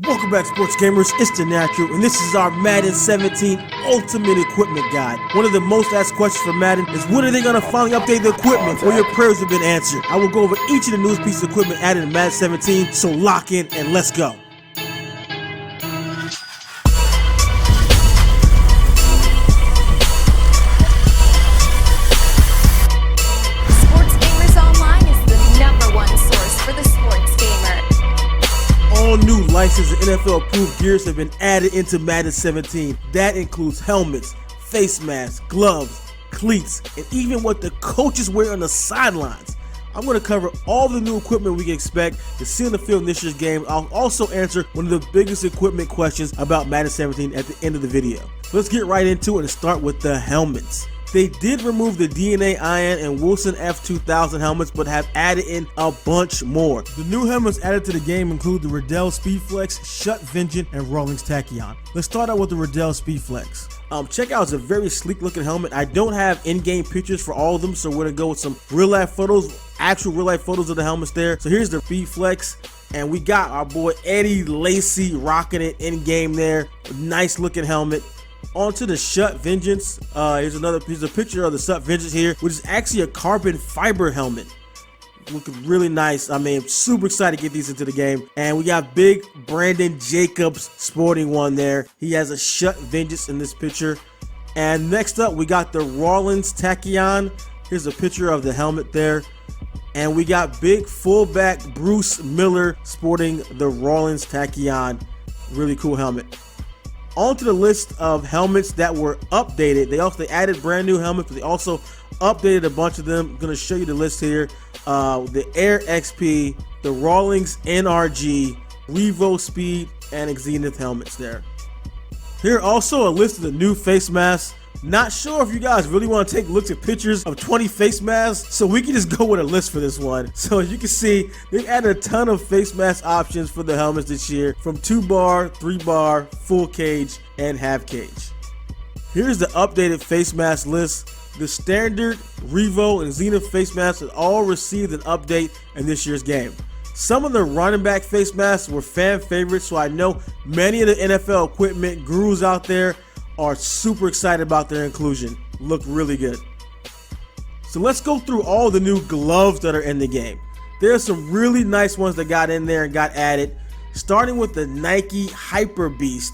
Welcome back, sports gamers. It's The Natural, and this is our Madden 17 Ultimate Equipment Guide. One of the most asked questions for Madden is when are they going to finally update the equipment? Well, your prayers have been answered. I will go over each of the newest pieces of equipment added in Madden 17, so lock in and let's go. All new licensed and NFL approved gears have been added into Madden 17. That includes helmets, face masks, gloves, cleats, and even what the coaches wear on the sidelines. I'm going to cover all the new equipment we can expect to see on the field in this year's game. I'll also answer one of the biggest equipment questions about Madden 17 at the end of the video. So let's get right into it and start with the helmets. They did remove the DNA Iron and Wilson F2000 helmets, but have added in a bunch more. The new helmets added to the game include the Riddell Speedflex, Shut Vengeance, and Rawlings Tachyon. Let's start out with the Riddell Speedflex. Check out, it's a very sleek looking helmet. I don't have in-game pictures for all of them, so we're gonna go with some real-life photos, actual real-life photos of the helmets there. So here's the Speedflex, and we got our boy Eddie Lacy rocking it in-game there. Nice looking helmet. Onto the Shut Vengeance. Here's a picture of the Shut Vengeance here, which is actually a carbon fiber helmet. Looking really nice. I mean, I'm super excited to get these into the game. And we got big Brandon Jacobs sporting one there. He has a Shut Vengeance in this picture. And next up, we got the Rawlings Tachyon. Here's a picture of the helmet there. And we got big fullback Bruce Miller sporting the Rawlings Tachyon. Really cool helmet. Onto the list of helmets that were updated. They added brand new helmets, but they also updated a bunch of them. I'm going to show you the list here. The Air XP, the Rawlings NRG, Revo Speed, and Zenith helmets there. Here also a list of the new face masks. Not sure if you guys really want to take looks at pictures of 20 face masks, so we can just go with a list for this one. So as you can see, they've added a ton of face mask options for the helmets this year, from 2-bar, 3-bar, full cage, and half cage. Here's the updated face mask list. The standard, Revo, and Zenith face masks have all received an update in this year's game. Some of the running back face masks were fan favorites, so I know many of the NFL equipment gurus out there are super excited about their inclusion. Look really good. So let's go through all the new gloves that are in the game. There are some really nice ones that got in there and got added, starting with the Nike Hyper Beast.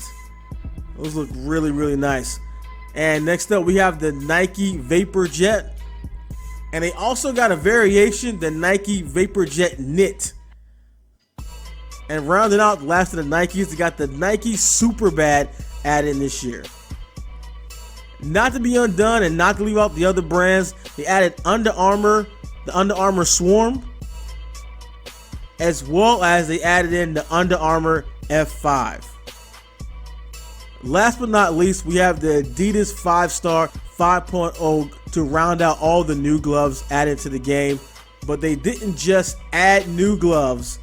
Those look really, really nice. And next up we have the Nike Vapor Jet. And they also got a variation, the Nike Vapor Jet Knit. And rounding out the last of the Nikes, they got the Nike Super Bad added in this year. Not to be undone and not to leave out the other brands, they added Under Armour, the Under Armour Swarm, as well as they added in the Under Armour F5. Last but not least, we have the Adidas 5-Star 5.0 to round out all the new gloves added to the game. But they didn't just add new gloves.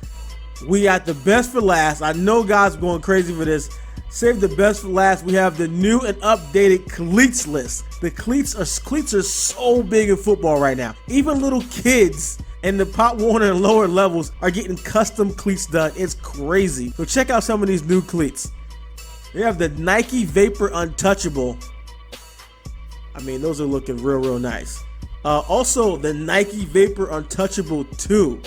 We got the best for last. I know guys are going crazy for this. Save the best for last. We have the new and updated cleats list. The cleats are so big in football right now. Even little kids in the Pop Warner and lower levels are getting custom cleats done. It's crazy. So check out some of these new cleats. We have the Nike Vapor Untouchable. I mean, those are looking real nice. Also, the Nike Vapor Untouchable 2.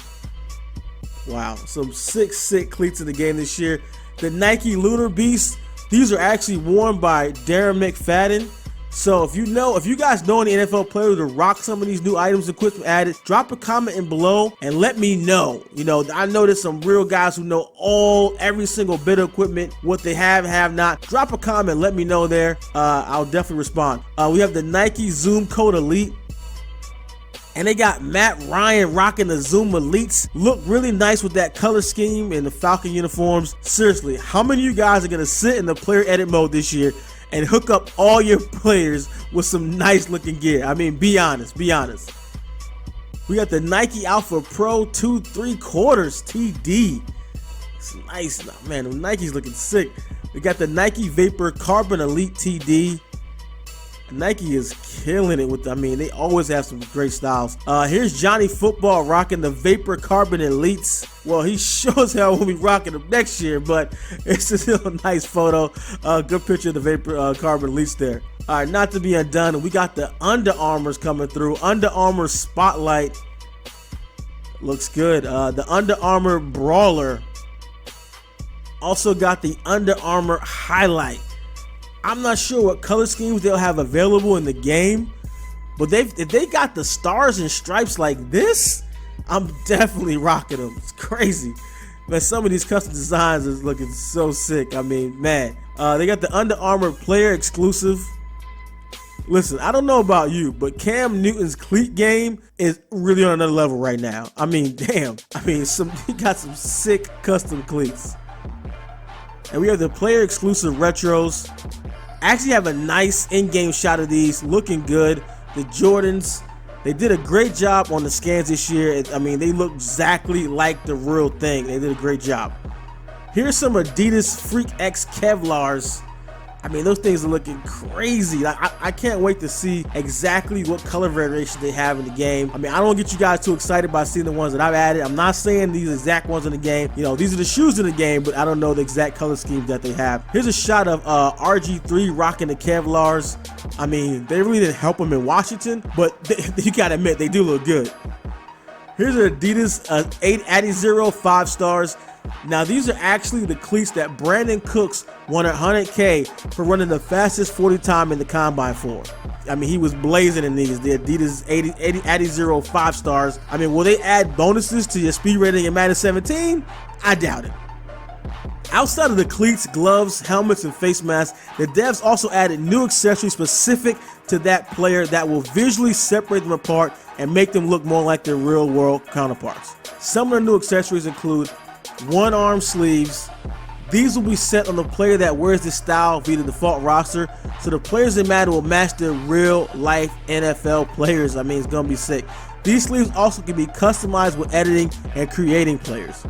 Wow, some sick cleats in the game this year. The Nike Lunar Beast, these are actually worn by Darren McFadden. So if you guys know any NFL players to rock some of these new items and equipment added, drop a comment in below and let me know. You know, I know there's some real guys who know every single bit of equipment, what they have not. Drop a comment, let me know there. I'll definitely respond. We have the Nike Zoom Code Elite. And they got Matt Ryan rocking the Zoom Elites. Look really nice with that color scheme and the Falcon uniforms. Seriously, how many of you guys are going to sit in the player edit mode this year and hook up all your players with some nice looking gear? I mean, be honest. We got the Nike Alpha Pro 2 3/4 TD. It's nice, man. Nike's looking sick. We got the Nike Vapor Carbon Elite TD. Nike is killing it with, I mean, they always have some great styles. Here's Johnny Football rocking the Vapor Carbon Elites. Well, he sure as hell will be rocking them next year, but it's still a nice photo. Good picture of the Vapor Carbon Elites there. All right, not to be undone, we got the Under Armours coming through. Under Armour Spotlight. Looks good. The Under Armour Brawler. Also got the Under Armour Highlight. I'm not sure what color schemes they'll have available in the game, but if they got the stars and stripes like this, I'm definitely rocking them. It's crazy. Man, some of these custom designs is looking so sick. I mean, man. They got the Under Armour player exclusive. Listen, I don't know about you, but Cam Newton's cleat game is really on another level right now. I mean, damn. I mean, he got some sick custom cleats. And we have the player exclusive retros. I actually have a nice in-game shot of these, looking good. The Jordans, they did a great job on the scans this year. I mean, they look exactly like the real thing. They did a great job. Here's some Adidas Freak X Kevlars. I mean, those things are looking crazy. I can't wait to see exactly what color variation they have in the game. I mean, I don't get you guys too excited by seeing the ones that I've added. I'm not saying these exact ones in the game. You know, these are the shoes in the game, but I don't know the exact color schemes that they have. Here's a shot of RG3 rocking the Kevlars. I mean, they really didn't help him in Washington, but you gotta admit, they do look good. Here's an Adidas 8 Addy Zero 5 stars. Now, these are actually the cleats that Brandon Cooks won at 100K for running the fastest 40 time in the combine for. I mean, he was blazing in these, the Adidas 80 Addy Zero 5 stars. I mean, will they add bonuses to your speed rating in Madden 17? I doubt it. Outside of the cleats, gloves, helmets, and face masks, the devs also added new accessories specific to that player that will visually separate them apart and make them look more like their real-world counterparts. Some of the new accessories include one-arm sleeves. These will be set on the player that wears this style via the default roster, so the players in Madden will match their real-life NFL players. I mean, it's gonna be sick. These sleeves also can be customized with editing and creating players.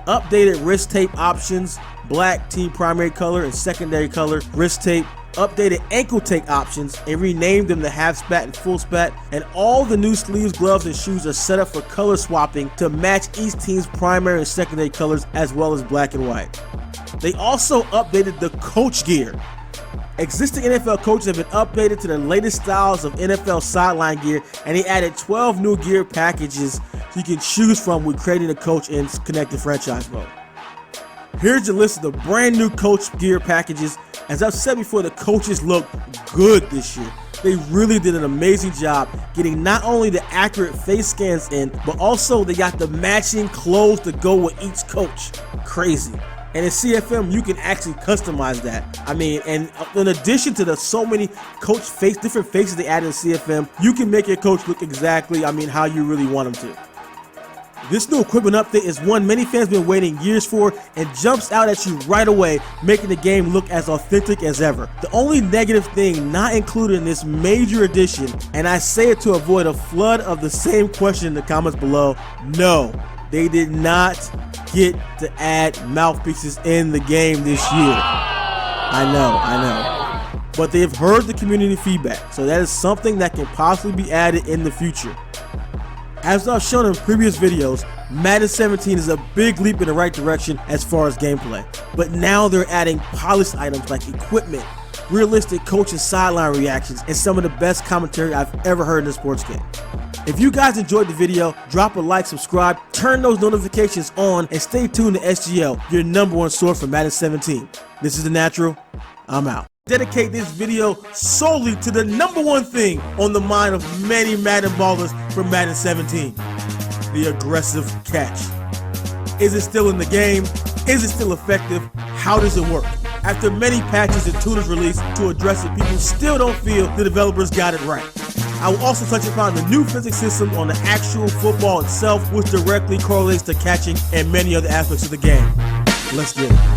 Updated wrist tape options, black team primary color and secondary color wrist tape. Updated ankle tape options and renamed them to half spat and full spat, and all the new sleeves, gloves, and shoes are set up for color swapping to match each team's primary and secondary colors as well as black and white. They also updated the coach gear. Existing NFL coaches have been updated to the latest styles of NFL sideline gear, and they added 12 new gear packages so you can choose from when creating a coach in connected franchise mode. Here's a list of the brand new coach gear packages. As I've said before, the coaches look good this year. They really did an amazing job getting not only the accurate face scans in, but also they got the matching clothes to go with each coach. Crazy. And in CFM, you can actually customize that. I mean, and in addition to the so many coach different faces they added in CFM, you can make your coach look exactly, I mean, how you really want them to. This new equipment update is one many fans have been waiting years for and jumps out at you right away, making the game look as authentic as ever. The only negative thing not included in this major addition, and I say it to avoid a flood of the same question in the comments below, no, they did not get to add mouthpieces in the game this year. I know. But they've heard the community feedback, so that is something that can possibly be added in the future. As I've shown in previous videos, Madden 17 is a big leap in the right direction as far as gameplay. But now they're adding polished items like equipment, realistic coach and sideline reactions, and some of the best commentary I've ever heard in a sports game. If you guys enjoyed the video, drop a like, subscribe, turn those notifications on, and stay tuned to SGL, your #1 source for Madden 17. This is The Natural. I'm out. Dedicate this video solely to the #1 thing on the mind of many Madden ballers for Madden 17, the aggressive catch. Is it still in the game? Is it still effective? How does it work? After many patches and tuners released to address it, people still don't feel the developers got it right. I will also touch upon the new physics system on the actual football itself, which directly correlates to catching and many other aspects of the game. Let's get it.